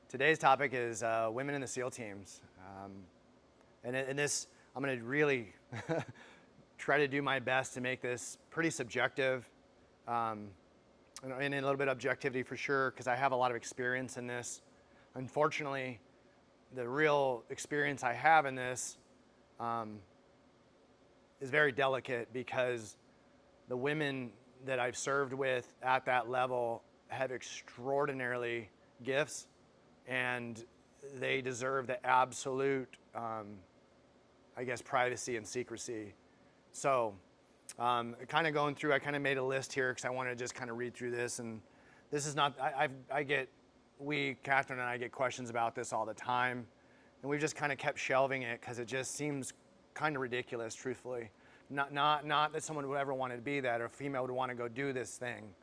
Today's topic is women in the SEAL teams. And in this, I'm going to really try to do my best to make this pretty subjective and a little bit of objectivity for sure, because I have a lot of experience in this. Unfortunately, the real experience I have in this is very delicate because the women that I've served with at that level have extraordinarily gifts, and they deserve the absolute, privacy and secrecy. So, kind of going through, I kind of made a list here because I want to just kind of read through this. And this is not, Catherine and I get questions about this all the time. And we've just kind of kept shelving it because it just seems kind of ridiculous, truthfully. Not that someone would ever want to be that, or a female would want to go do this thing.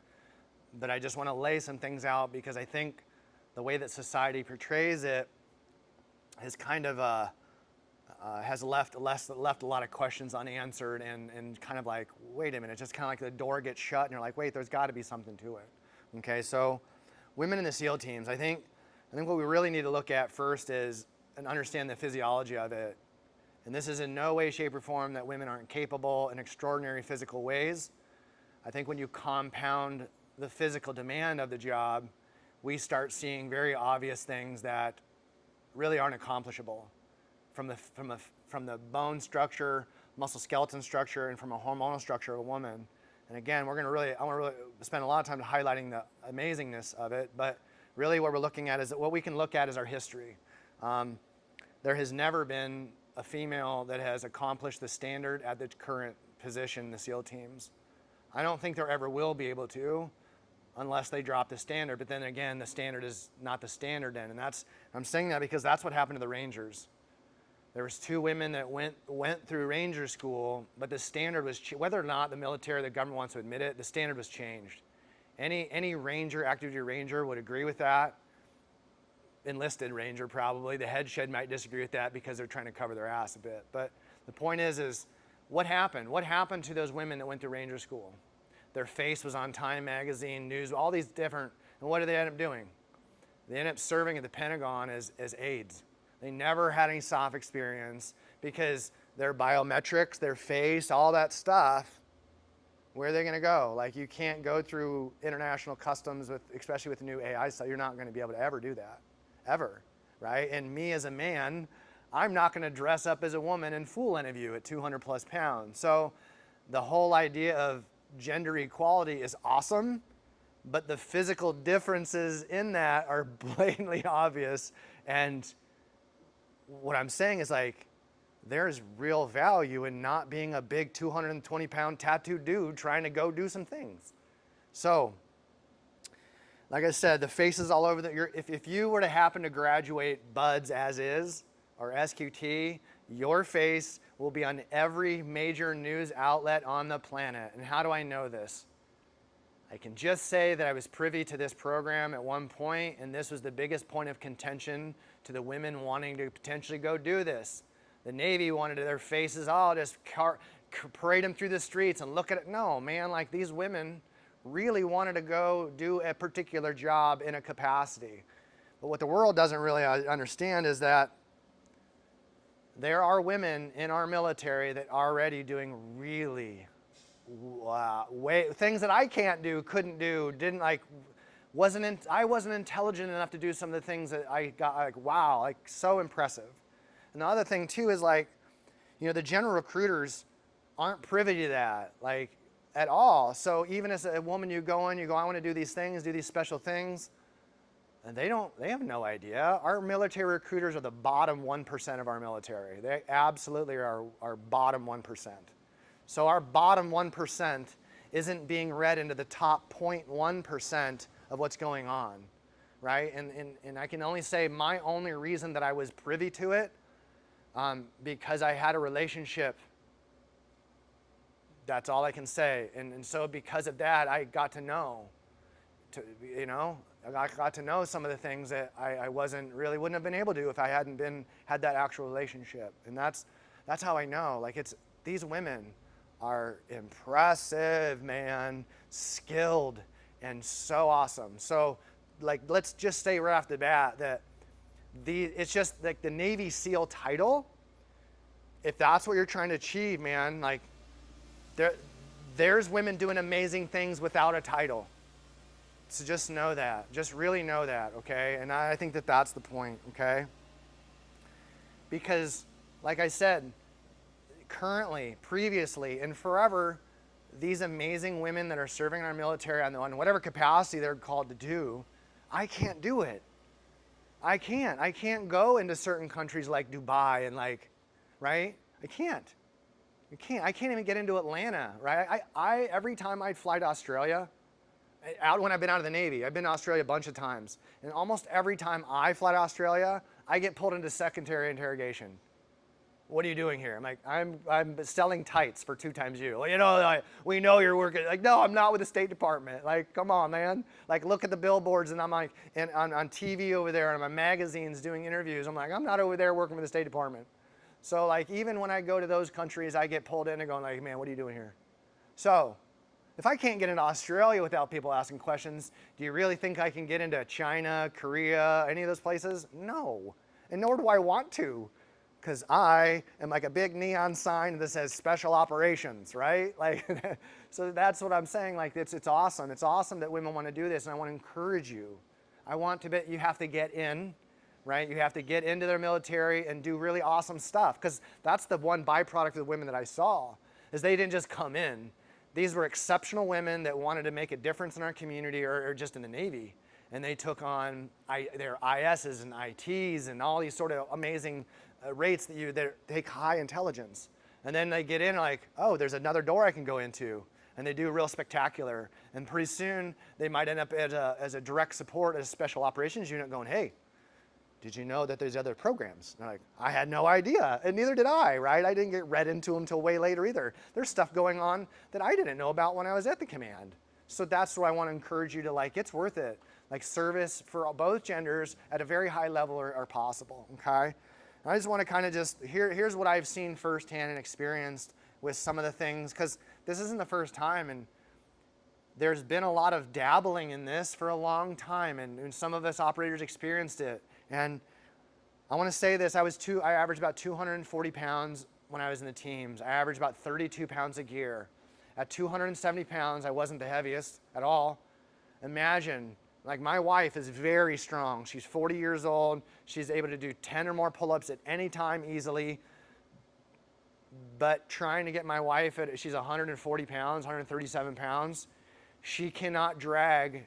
But I just want to lay some things out because I think the way that society portrays it has kind of has left a lot of questions unanswered, and kind of like, wait a minute, just kind of like the door gets shut and you're like, wait, there's got to be something to it. Okay, so women in the SEAL teams, I think what we really need to look at first is and understand the physiology of it. And this is in no way, shape, or form that women aren't capable in extraordinary physical ways. I think when you compound the physical demand of the job, we start seeing very obvious things that really aren't accomplishable from the bone structure, muscle skeleton structure, and from a hormonal structure of a woman. And again, I want to really spend a lot of time highlighting the amazingness of it, but really what we're looking at is what we can look at is our history. There has never been a female that has accomplished the standard at the current position in the SEAL teams. I don't think there ever will be able to unless they drop the standard. But then again, the standard is not the standard then. And I'm saying that because that's what happened to the Rangers. There was 2 women that went through Ranger school, but the standard was, whether or not the military or the government wants to admit it, the standard was changed. Any Ranger, active duty Ranger would agree with that. Enlisted Ranger probably. The head shed might disagree with that because they're trying to cover their ass a bit. But the point is what happened? What happened to those women that went to Ranger school? Their face was on Time magazine, news, all these different, and what did they end up doing? They ended up serving at the Pentagon as aides. They never had any SOF experience because their biometrics, their face, all that stuff, where are they going to go? Like, you can't go through international customs, especially with the new AI stuff. You're not going to be able to ever do that. Ever, right? And me as a man, I'm not going to dress up as a woman and fool any of you at 200 plus pounds. So the whole idea of gender equality is awesome, but the physical differences in that are blatantly obvious. And what I'm saying is, like, there's real value in not being a big 220-pound tattooed dude trying to go do some things. So, like I said, the faces all over if you were to happen to graduate BUDS as is, or SQT, your face will be on every major news outlet on the planet. And how do I know this? I can just say that I was privy to this program at one point, and this was the biggest point of contention to the women wanting to potentially go do this. The Navy wanted their faces, just parade them through the streets and look at it. No, man, like, these women really wanted to go do a particular job in a capacity. But what the world doesn't really understand is that there are women in our military that are already doing really things that I can't do, couldn't do, I wasn't intelligent enough to do some of the things that I got, like, wow, like, so impressive. And the other thing too is, like, the general recruiters aren't privy to that, like, at all. So even as a woman, you go, I want to do these things, do these special things, and they have no idea. Our military recruiters are the bottom 1% of our military. They absolutely are our bottom 1%. So our bottom 1% isn't being read into the top 0.1% of what's going on, right? And I can only say my only reason that I was privy to it, because I had a relationship. That's all I can say. And so because of that, I got to know, I got to know some of the things that I wouldn't have been able to if I hadn't had that actual relationship. And that's how I know. Like, these women are impressive, man, skilled, and so awesome. So, like, let's just say right off the bat that It's just like the Navy SEAL title. If that's what you're trying to achieve, man, like there's women doing amazing things without a title. So just know that. Just really know that, okay? And I think that that's the point, okay? Because, like I said, currently, previously, and forever, these amazing women that are serving in our military on whatever capacity they're called to do, I can't do it. I can't go into certain countries like Dubai and like, right? I can't. I can't even get into Atlanta, right? I every time I'd fly to Australia, when I've been out of the Navy, I've been to Australia a bunch of times, and almost every time I fly to Australia, I get pulled into secondary interrogation. What are you doing here? I'm like, I'm selling tights for 2 times you. Well, you know, like, we know you're working. Like, no, I'm not with the State Department. Like, come on, man. Like, look at the billboards, and I'm like, and on TV over there, and my magazines doing interviews. I'm like, I'm not over there working with the State Department. So, like, even when I go to those countries, I get pulled in and going like, man, what are you doing here? So, if I can't get into Australia without people asking questions, do you really think I can get into China, Korea, any of those places? No, and nor do I want to. Because I am like a big neon sign that says special operations, right? Like, so that's what I'm saying. Like, it's awesome. It's awesome that women want to do this, and I want to encourage you. I want to bet you have to get in, right? You have to get into their military and do really awesome stuff. Because that's the one byproduct of the women that I saw, is they didn't just come in. These were exceptional women that wanted to make a difference in our community or just in the Navy. And they took on their ISs and ITs and all these sort of amazing rates that take high intelligence. And then they get in like, oh, there's another door I can go into. And they do real spectacular. And pretty soon they might end up as a direct support at a special operations unit going, hey, did you know that there's other programs? And they're like, I had no idea, and neither did I, right? I didn't get read into them until way later either. There's stuff going on that I didn't know about when I was at the command. So that's where I want to encourage you to, like, it's worth it. Like, service for both genders at a very high level are possible, okay? And I just want to kind of here's what I've seen firsthand and experienced with some of the things, because this isn't the first time, and there's been a lot of dabbling in this for a long time, and some of us operators experienced it. And I want to say this, I averaged about 240 pounds when I was in the teams. I averaged about 32 pounds of gear. At 270 pounds, I wasn't the heaviest at all. Imagine, like, my wife is very strong. She's 40 years old. She's able to do 10 or more pull-ups at any time easily. But trying to get my wife she's 140 pounds, 137 pounds. She cannot drag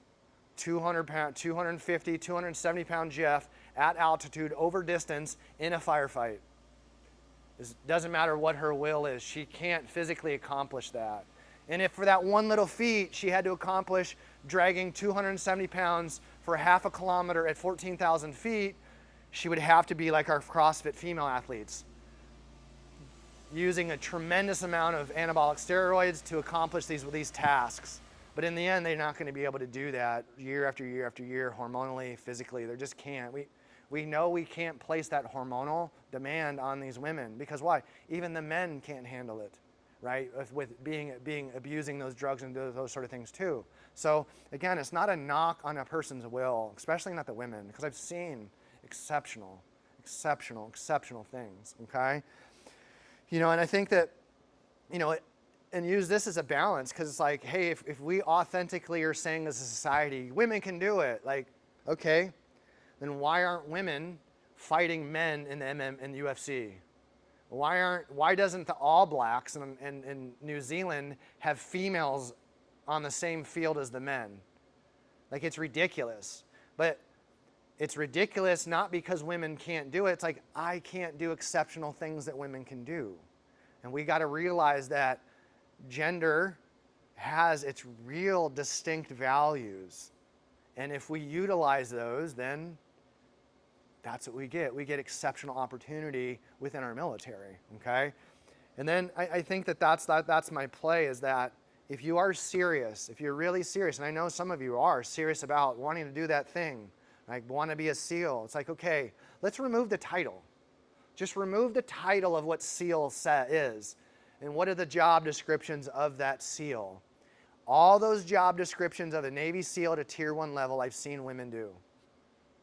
200 pound, 250, 270 pound Jeff at altitude over distance in a firefight. It doesn't matter what her will is. She can't physically accomplish that. And if for that one little feat she had to accomplish dragging 270 pounds for half a kilometer at 14,000 feet, she would have to be like our CrossFit female athletes, using a tremendous amount of anabolic steroids to accomplish these tasks. But in the end, they're not going to be able to do that year after year after year, hormonally, physically. They just can't. We know we can't place that hormonal demand on these women, because why? Even the men can't handle it, right? With abusing those drugs and those sort of things too. So again, it's not a knock on a person's will, especially not the women, because I've seen exceptional things, okay? You know, and I think that, you know, and use this as a balance, because it's like, hey, if we authentically are saying as a society, women can do it, like, okay, then why aren't women fighting men in the in the UFC? Why doesn't the All Blacks in New Zealand have females on the same field as the men? Like, it's ridiculous. But it's ridiculous not because women can't do it. It's like, I can't do exceptional things that women can do. And we got to realize that gender has its real distinct values. And if we utilize those, then that's what we get. We get exceptional opportunity within our military, okay? And then I think that's my play, is that if you are serious, if you're really serious, and I know some of you are serious about wanting to do that thing, like want to be a SEAL, it's like, okay, let's remove the title. Just remove the title of what SEAL is. And what are the job descriptions of that SEAL? All those job descriptions of a Navy SEAL at a Tier 1 level, I've seen women do.